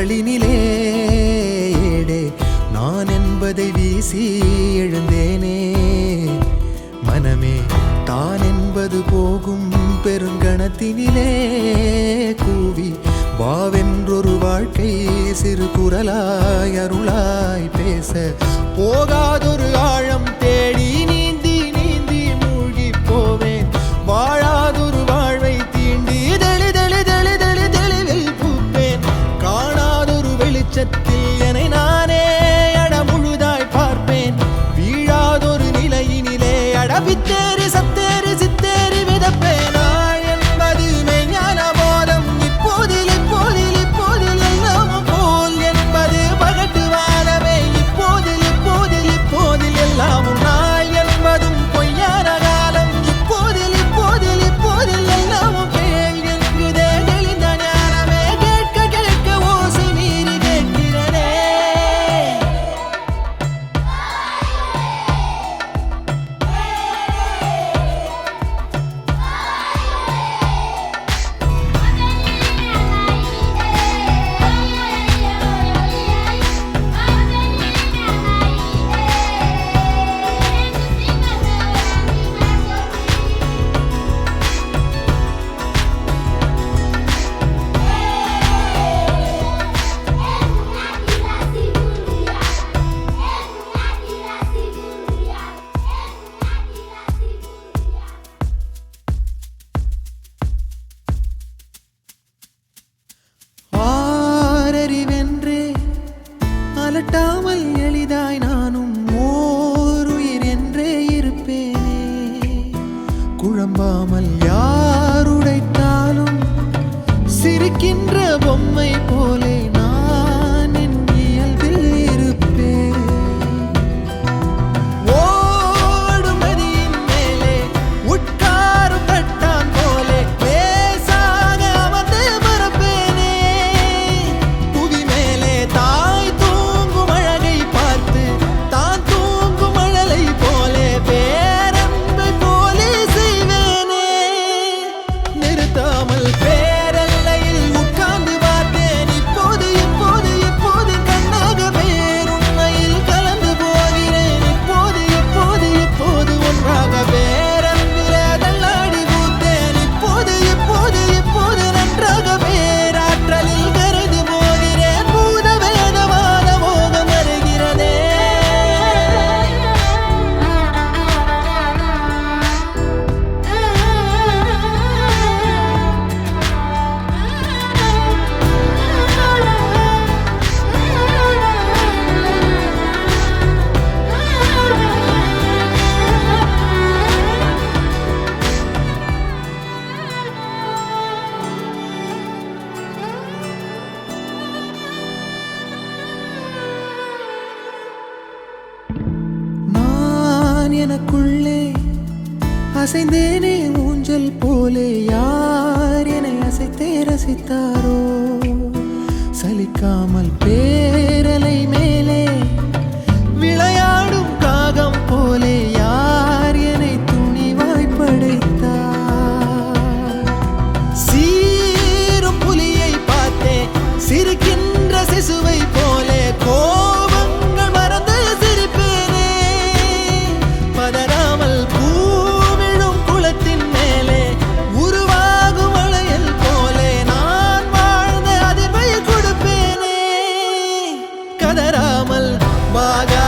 கண்களினிலே ஏடே நான் என்பதை வீசி எழுந்தேனே மனமே தான் என்பது போகும் பெருங்கணத்தினிலே கூவி வாவென்றொரு வாழ்க்கை சிறு குரலாய் அருளாய் பேச போகாதொரு ஆழம் தேடி நீந்தி நீந்தி மூழ்கி போவேன் வாழாதொரு வாழ்வை தீண்டி தெளிவில் பூப்பேன் காணாதொரு வெளிச்சத்தில் என்னை நானே முழுதாய் பார்ப்பேன் வீழாதொரு நிலையினிலே வித்தேறி சத்தேறி சித்தேறி விதப்பேன் நாள் என்பது மெய்ஞான போதம் இப்போதில் எல்லாம் போல் என்பது பகட்டுவானமே இப்போதில் எல்லாமும் நாள் என்பதும் பொய்யான காலம் இப்போதில் எல்லாமும் கேள் என்குதே தெளிந்த ஞானமே கேட்க ஓசை மீறி கேட்கிறனே அலட்டாமல் எளிதாய் நானும் ஓருயிர் என்றே இருப்பேனே குழம்பாமல் யாருடைத்தாலும் சிரிக்கின்ற பொம்மை போலே நான் என் இயல்பில் இருப்பேன் ஓடும் நதியின் மேலே உட்காரும் கட்டான் போலே லேசாக அமர்ந்து மறப்பேனே புவி மேலே எனக்குள்ளே அசைந்தேனே ஊஞ்சல் போலே யார் என்னை அசைத்தே ரசித்தாரோ சலிக்காமல் பேரலை மேலே விளையாடும் காகம் போலே யார் என்னை துணிவாய் படைத்தார் சீரும் புலியை பார்த்தே சிரிக்கின்ற சிசுவை போலே கோபங்கள் மறந்து சிரிப்பேனே பதறாமல் பூவிழும் குளத்தின் மேலே உருவாகும் வளையல் போலே நான் வாழ்ந்த அதிர்வை கொடுப்பேனே கதறாமல் வாகா